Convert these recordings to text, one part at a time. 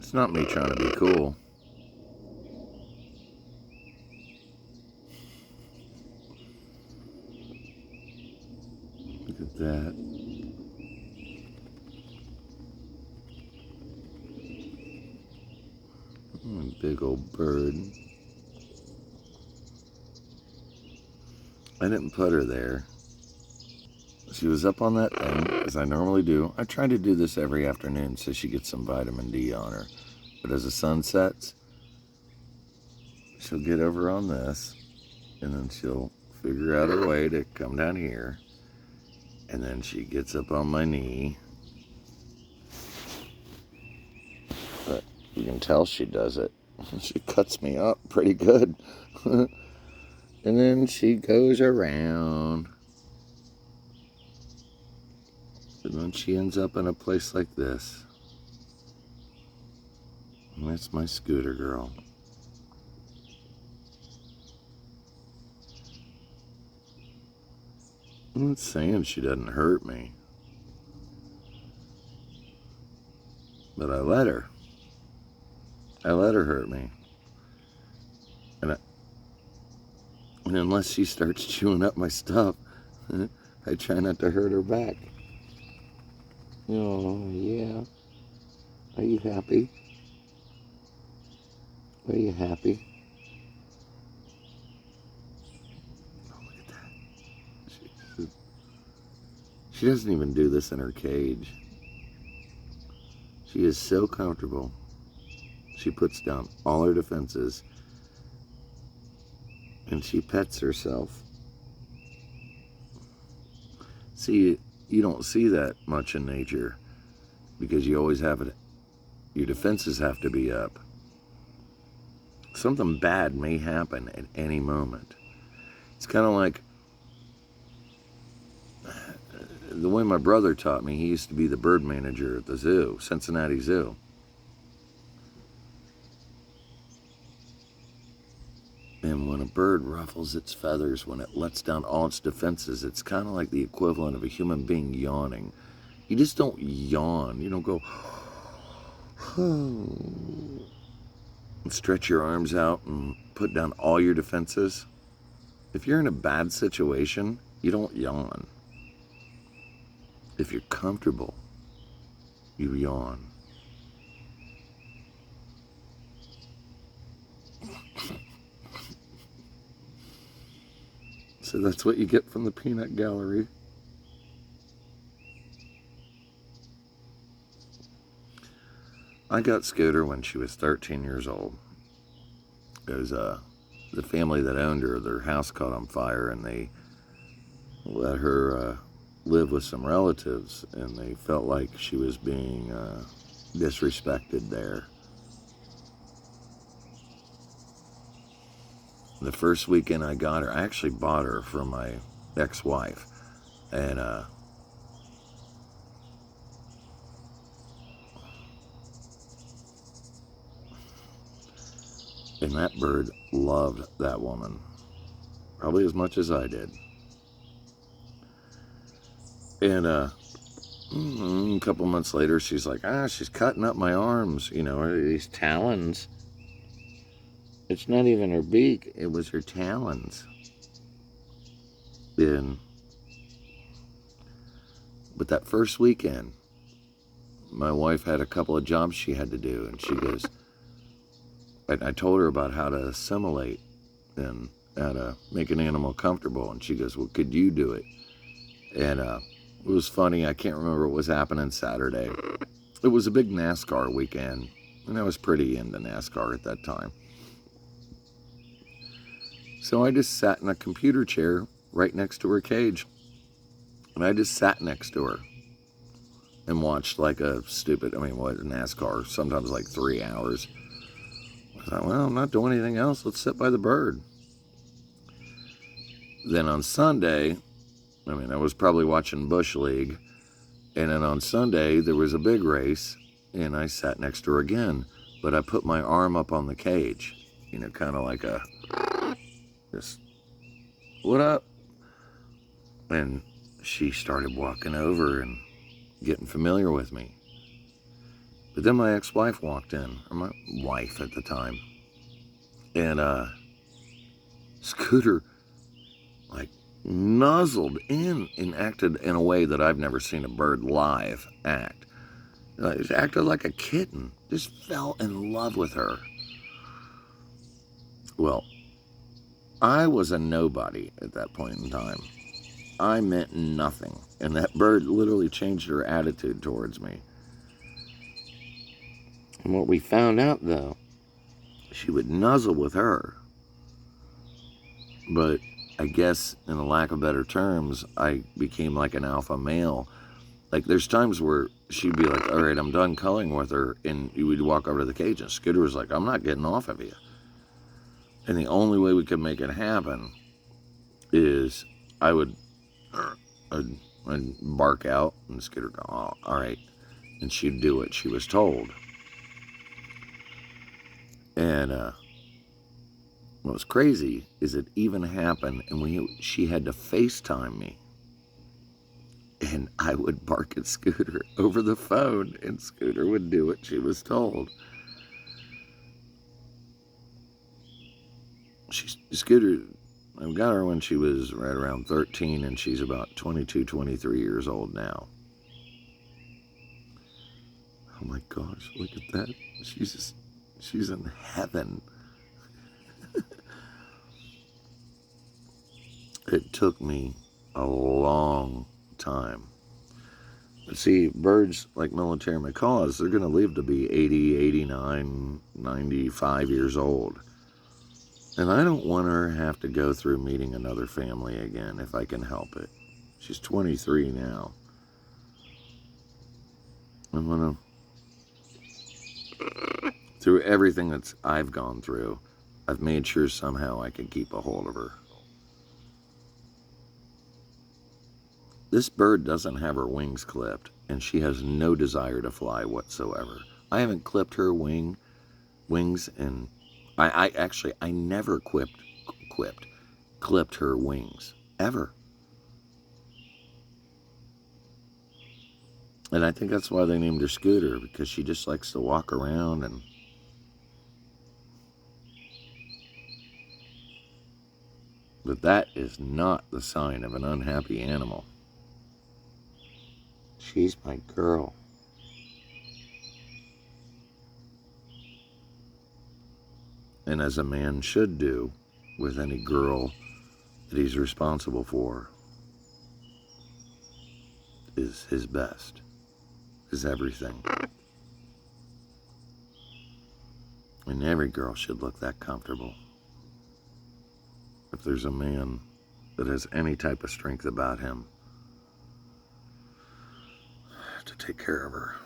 It's not me trying to be cool. Look at that. Big old bird. I didn't put her there. She was up on that thing, as I normally do. I try to do this every afternoon so she gets some vitamin D on her. But as the sun sets, she'll get over on this, and then she'll figure out her way to come down here. And then she gets up on my knee. But you can tell she does it. She cuts me up pretty good. And then she goes around. And then she ends up in a place like this. And that's my scooter girl. I'm not saying she doesn't hurt me. But I let her. I let her hurt me. And unless she starts chewing up my stuff, I try not to hurt her back. Oh, yeah. Are you happy? Are you happy? Oh, look at that. She doesn't even do this in her cage. She is so comfortable. She puts down all her defenses and she pets herself. See, you don't see that much in nature because you always have it. Your defenses have to be up. Something bad may happen at any moment. It's kind of like the way my brother taught me. He used to be the bird manager at the zoo, Cincinnati Zoo. And when a bird ruffles its feathers, when it lets down all its defenses, it's kind of like the equivalent of a human being yawning. You just don't yawn. You don't go, and stretch your arms out and put down all your defenses. If you're in a bad situation, you don't yawn. If you're comfortable, you yawn. So that's what you get from the peanut gallery. I got Scooter when she was 13 years old. It was the family that owned her, their house caught on fire, and they let her live with some relatives, and they felt like she was being disrespected there. The first weekend I got her, I actually bought her from my ex-wife, and that bird loved that woman, probably as much as I did. And a couple months later, she's like, she's cutting up my arms, these talons. It's not even her beak, it was her talons. But that first weekend, my wife had a couple of jobs she had to do, and she goes, I told her about how to assimilate and how to make an animal comfortable, and she goes, well, could you do it? And it was funny, I can't remember what was happening Saturday. It was a big NASCAR weekend, and I was pretty into NASCAR at that time. So I just sat in a computer chair right next to her cage, and I just sat next to her and watched like a stupid, NASCAR, sometimes like 3 hours. I thought, well, I'm not doing anything else. Let's sit by the bird. Then on Sunday, I was probably watching Bush League. And then on Sunday, there was a big race, and I sat next to her again. But I put my arm up on the cage, kind of like just, what up? And she started walking over and getting familiar with me. But then my ex-wife walked in, or my wife at the time, and Scooter like nuzzled in and acted in a way that I've never seen a bird live act. He acted like a kitten, just fell in love with her. Well, I was a nobody at that point in time. I meant nothing, and that bird literally changed her attitude towards me. And what we found out, though, she would nuzzle with her, but I guess, in a lack of better terms, I became like an alpha male. Like, there's times where she'd be like, all right, I'm done culling with her, and we'd walk over to the cage, and Scooter was like, I'm not getting off of you. And the only way we could make it happen is I'd bark out, and Scooter go, oh, all right. And she'd do what she was told. And what was crazy is it even happened, and she had to FaceTime me. And I would bark at Scooter over the phone, and Scooter would do what she was told. Scooter, I got her when she was right around 13, and she's about 22, 23 years old now. Oh my gosh, look at that. She's in heaven. It took me a long time. But see, birds like military macaws, they're going to live to be 80, 89, 95 years old. And I don't want her to have to go through meeting another family again if I can help it. She's 23 now. I'm going to, through everything that I've gone through, I've made sure somehow I can keep a hold of her. This bird doesn't have her wings clipped, and she has no desire to fly whatsoever. I haven't clipped her wings, and I never clipped her wings, ever. And I think that's why they named her Scooter, because she just likes to walk around and... But that is not the sign of an unhappy animal. She's my girl. And as a man should do with any girl that he's responsible for, is his best, is everything. And every girl should look that comfortable. If there's a man that has any type of strength about him, to take care of her.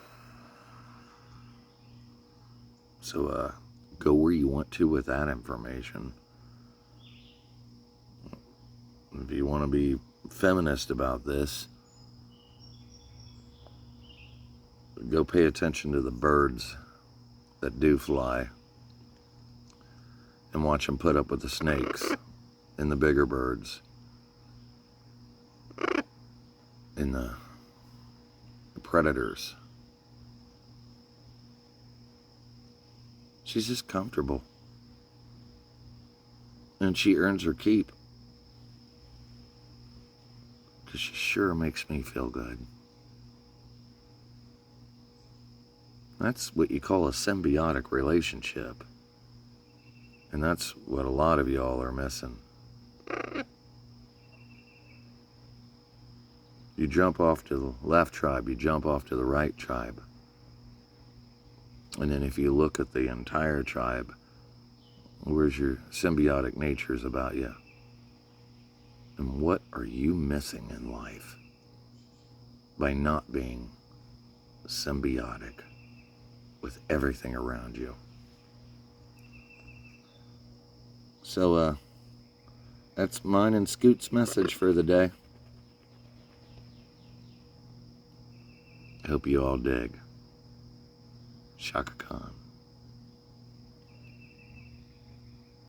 So go where you want to with that information. If you want to be feminist about this, go pay attention to the birds that do fly and watch them put up with the snakes and the bigger birds and the predators. She's just comfortable, and she earns her keep, because she sure makes me feel good. That's what you call a symbiotic relationship, and that's what a lot of y'all are missing. You jump off to the left tribe, you jump off to the right tribe. And then if you look at the entire tribe, where's your symbiotic natures about you? And what are you missing in life by not being symbiotic with everything around you? So, that's mine and Scoot's message for the day. Hope you all dig. Shaka Khan.